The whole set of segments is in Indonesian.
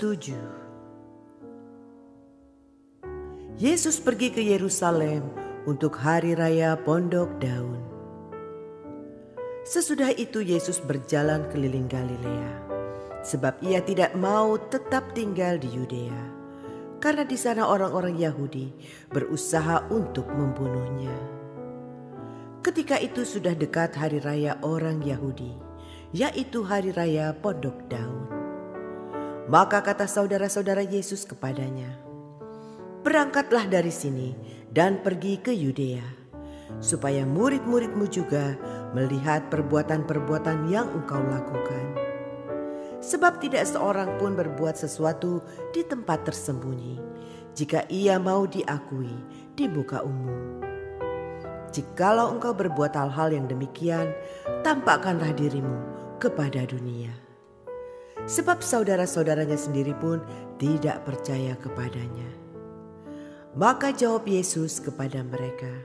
7. Yesus pergi ke Yerusalem untuk hari raya Pondok Daun. Sesudah itu Yesus berjalan keliling Galilea, sebab ia tidak mau tetap tinggal di Yudea, karena di sana orang-orang Yahudi berusaha untuk membunuhnya. Ketika itu sudah dekat hari raya orang Yahudi, yaitu hari raya Pondok Daun. Maka kata saudara-saudara Yesus kepadanya, "Berangkatlah dari sini dan pergi ke Yudea, supaya murid-muridmu juga melihat perbuatan-perbuatan yang engkau lakukan. Sebab tidak seorang pun berbuat sesuatu di tempat tersembunyi, jika ia mau diakui di muka umum. Jikalau engkau berbuat hal-hal yang demikian, tampakkanlah dirimu kepada dunia." Sebab saudara-saudaranya sendiri pun tidak percaya kepadanya. Maka jawab Yesus kepada mereka,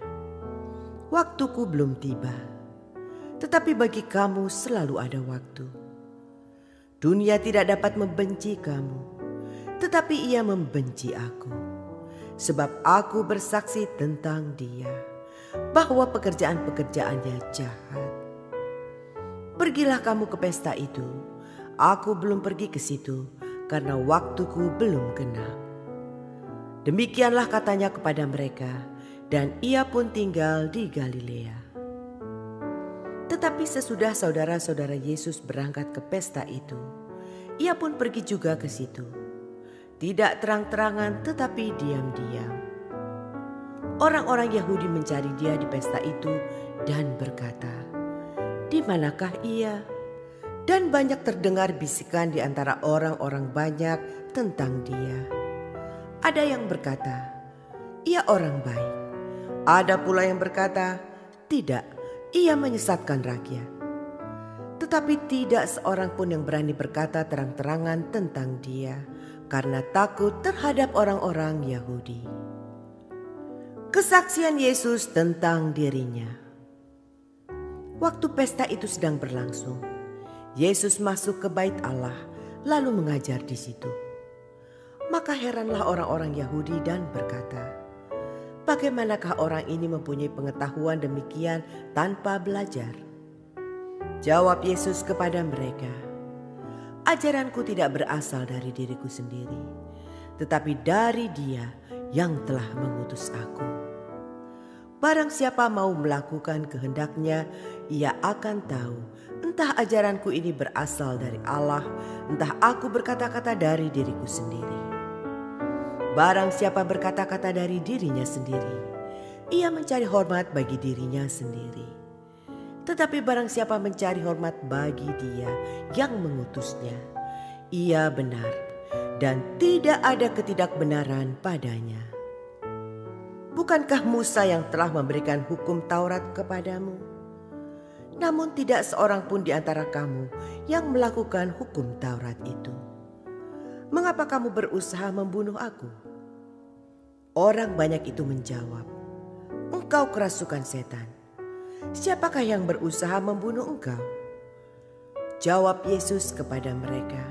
"Waktuku belum tiba, tetapi bagi kamu selalu ada waktu. Dunia tidak dapat membenci kamu, tetapi ia membenci aku, sebab aku bersaksi tentang dia, bahwa pekerjaan-pekerjaannya jahat. Pergilah kamu ke pesta itu. Aku belum pergi ke situ, karena waktuku belum genap." Demikianlah katanya kepada mereka, dan ia pun tinggal di Galilea. Tetapi sesudah saudara-saudara Yesus berangkat ke pesta itu, ia pun pergi juga ke situ. Tidak terang-terangan, tetapi diam-diam. Orang-orang Yahudi mencari dia di pesta itu dan berkata, "Di manakah ia?" Dan banyak terdengar bisikan di antara orang-orang banyak tentang dia. Ada yang berkata, "Ia orang baik." Ada pula yang berkata, "Tidak, ia menyesatkan rakyat." Tetapi tidak seorang pun yang berani berkata terang-terangan tentang dia, karena takut terhadap orang-orang Yahudi. Kesaksian Yesus tentang dirinya. Waktu pesta itu sedang berlangsung, Yesus masuk ke bait Allah lalu mengajar di situ. Maka heranlah orang-orang Yahudi dan berkata, "Bagaimanakah orang ini mempunyai pengetahuan demikian tanpa belajar?" Jawab Yesus kepada mereka, "Ajaranku tidak berasal dari diriku sendiri, tetapi dari Dia yang telah mengutus aku. Barang siapa mau melakukan kehendaknya, ia akan tahu entah ajaranku ini berasal dari Allah, entah aku berkata-kata dari diriku sendiri. Barang siapa berkata-kata dari dirinya sendiri, ia mencari hormat bagi dirinya sendiri. Tetapi barang siapa mencari hormat bagi Dia yang mengutusnya, ia benar dan tidak ada ketidakbenaran padanya. Bukankah Musa yang telah memberikan hukum Taurat kepadamu? Namun tidak seorang pun di antara kamu yang melakukan hukum Taurat itu. Mengapa kamu berusaha membunuh aku?" Orang banyak itu menjawab, "Engkau kerasukan setan. Siapakah yang berusaha membunuh engkau?" Jawab Yesus kepada mereka,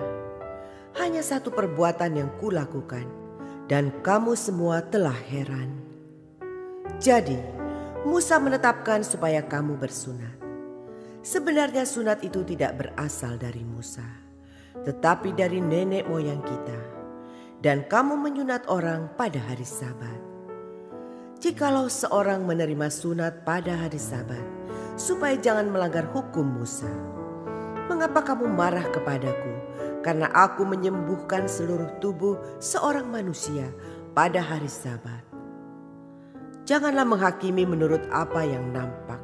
"Hanya satu perbuatan yang kulakukan, dan kamu semua telah heran. Jadi Musa menetapkan supaya kamu bersunat. Sebenarnya sunat itu tidak berasal dari Musa, tetapi dari nenek moyang kita. Dan kamu menyunat orang pada hari Sabat. Jikalau seorang menerima sunat pada hari Sabat, supaya jangan melanggar hukum Musa, mengapa kamu marah kepadaku karena aku menyembuhkan seluruh tubuh seorang manusia pada hari Sabat? Janganlah menghakimi menurut apa yang nampak,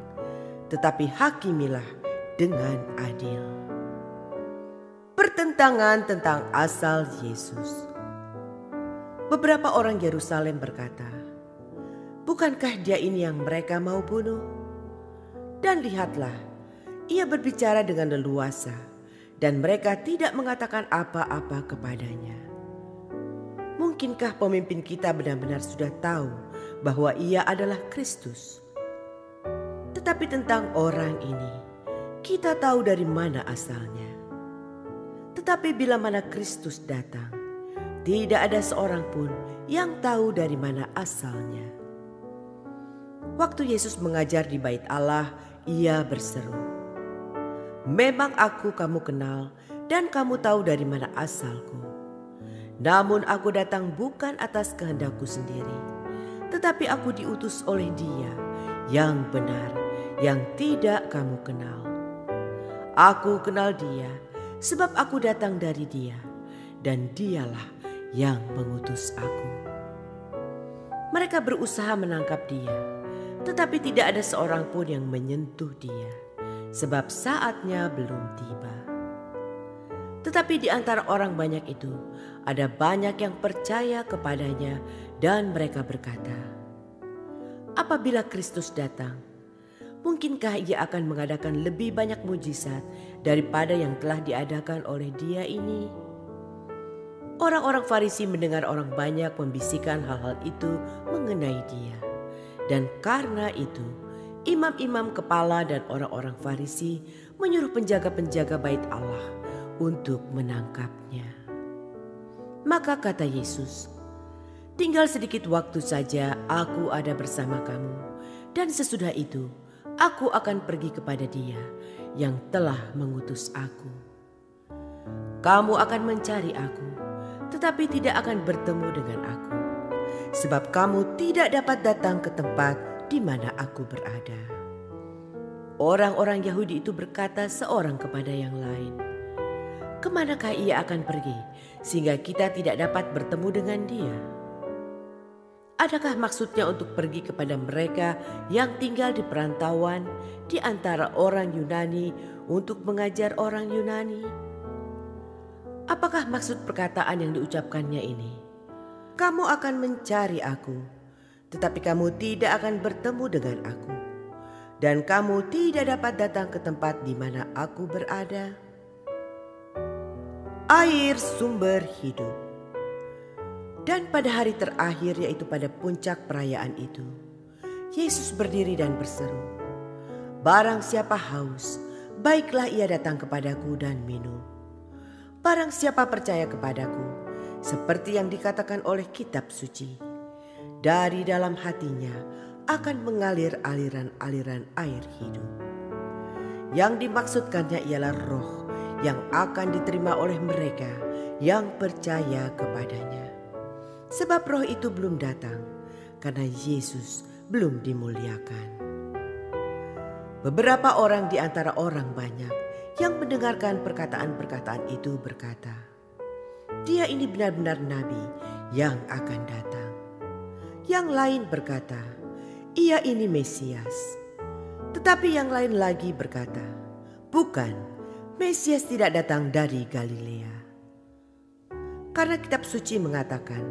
tetapi hakimilah dengan adil." Pertentangan tentang asal Yesus. Beberapa orang Yerusalem berkata, "Bukankah dia ini yang mereka mau bunuh? Dan lihatlah, ia berbicara dengan leluasa, dan mereka tidak mengatakan apa-apa kepadanya. Mungkinkah pemimpin kita benar-benar sudah tahu bahwa ia adalah Kristus? Tetapi tentang orang ini, kita tahu dari mana asalnya. Tetapi bila mana Kristus datang, Tidak ada seorang pun yang tahu dari mana asalnya. Waktu Yesus mengajar di Bait Allah, ia berseru, "Memang aku kamu kenal dan kamu tahu dari mana asalku. Namun aku datang bukan atas kehendakku sendiri, tetapi aku diutus oleh Dia yang benar, yang tidak kamu kenal. Aku kenal Dia sebab aku datang dari Dia, dan Dialah yang mengutus aku." Mereka berusaha menangkap Dia, tetapi tidak ada seorang pun yang menyentuh Dia, sebab saatnya belum tiba. Tetapi di antara orang banyak itu, ada banyak yang percaya kepadanya dan mereka berkata, "Apabila Kristus datang, mungkinkah Ia akan mengadakan lebih banyak mujizat daripada yang telah diadakan oleh Dia ini?" Orang-orang Farisi mendengar orang banyak membisikkan hal-hal itu mengenai Dia. Dan karena itu, imam-imam kepala dan orang-orang Farisi menyuruh penjaga-penjaga Bait Allah untuk menangkapnya. Maka kata Yesus, "Tinggal sedikit waktu saja aku ada bersama kamu, dan sesudah itu aku akan pergi kepada Dia yang telah mengutus aku. Kamu akan mencari aku, tetapi tidak akan bertemu dengan aku, sebab kamu tidak dapat datang ke tempat di mana aku berada." Orang-orang Yahudi itu berkata seorang kepada yang lain, "Kemanakah Ia akan pergi sehingga kita tidak dapat bertemu dengan Dia? Adakah maksudnya untuk pergi kepada mereka yang tinggal di perantauan di antara orang Yunani untuk mengajar orang Yunani? Apakah maksud perkataan yang diucapkannya ini? Kamu akan mencari aku, tetapi kamu tidak akan bertemu dengan aku, dan kamu tidak dapat datang ke tempat di mana aku berada." Air sumber hidup. Dan pada hari terakhir, yaitu pada puncak perayaan itu, Yesus berdiri dan berseru, "Barang siapa haus, baiklah ia datang kepadaku dan minum. Barang siapa percaya kepadaku, seperti yang dikatakan oleh kitab suci, dari dalam hatinya akan mengalir aliran-aliran air hidup." Yang dimaksudkannya ialah Roh yang akan diterima oleh mereka yang percaya kepadanya. Sebab Roh itu belum datang karena Yesus belum dimuliakan. Beberapa orang di antara orang banyak yang mendengarkan perkataan-perkataan itu berkata, "Dia ini benar-benar nabi yang akan datang." Yang lain berkata, "Ia ini Mesias." Tetapi yang lain lagi berkata, "Bukan, Mesias tidak datang dari Galilea." Karena kitab suci mengatakan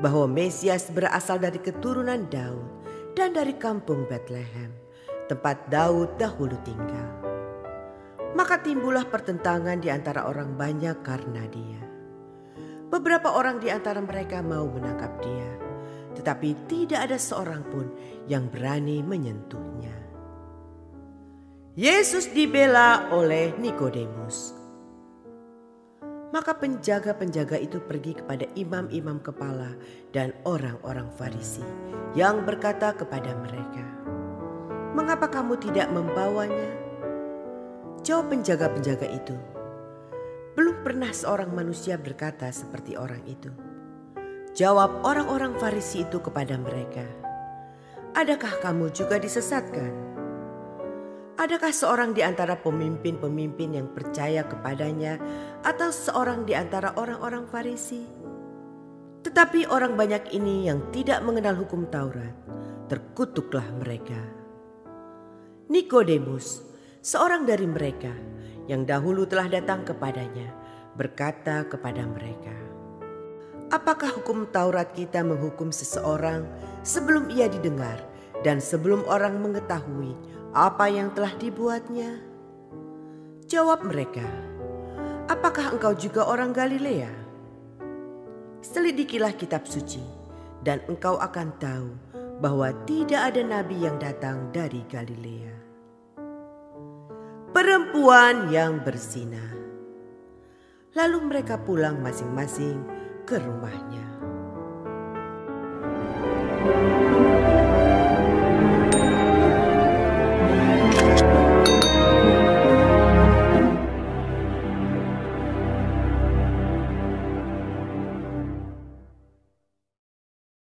bahwa Mesias berasal dari keturunan Daud dan dari kampung Betlehem, tempat Daud dahulu tinggal. Maka timbullah pertentangan di antara orang banyak karena Dia. Beberapa orang di antara mereka mau menangkap Dia, tetapi tidak ada seorang pun yang berani menyentuhnya. Yesus dibela oleh Nikodemus. Maka penjaga-penjaga itu pergi kepada imam-imam kepala dan orang-orang Farisi yang berkata kepada mereka, "Mengapa kamu tidak membawanya?" Jawab penjaga-penjaga itu, "Belum pernah seorang manusia berkata seperti orang itu." Jawab orang-orang Farisi itu kepada mereka, "Adakah kamu juga disesatkan? Adakah seorang di antara pemimpin-pemimpin yang percaya kepadanya atau seorang di antara orang-orang Farisi? Tetapi orang banyak ini yang tidak mengenal hukum Taurat, terkutuklah mereka." Nikodemus, seorang dari mereka yang dahulu telah datang kepadanya, berkata kepada mereka, "Apakah hukum Taurat kita menghukum seseorang sebelum ia didengar dan sebelum orang mengetahui apa yang telah dibuatnya?" Jawab mereka, "Apakah engkau juga orang Galilea? Selidikilah kitab suci dan engkau akan tahu bahwa tidak ada nabi yang datang dari Galilea." Perempuan yang berzina. Lalu mereka pulang masing-masing ke rumahnya.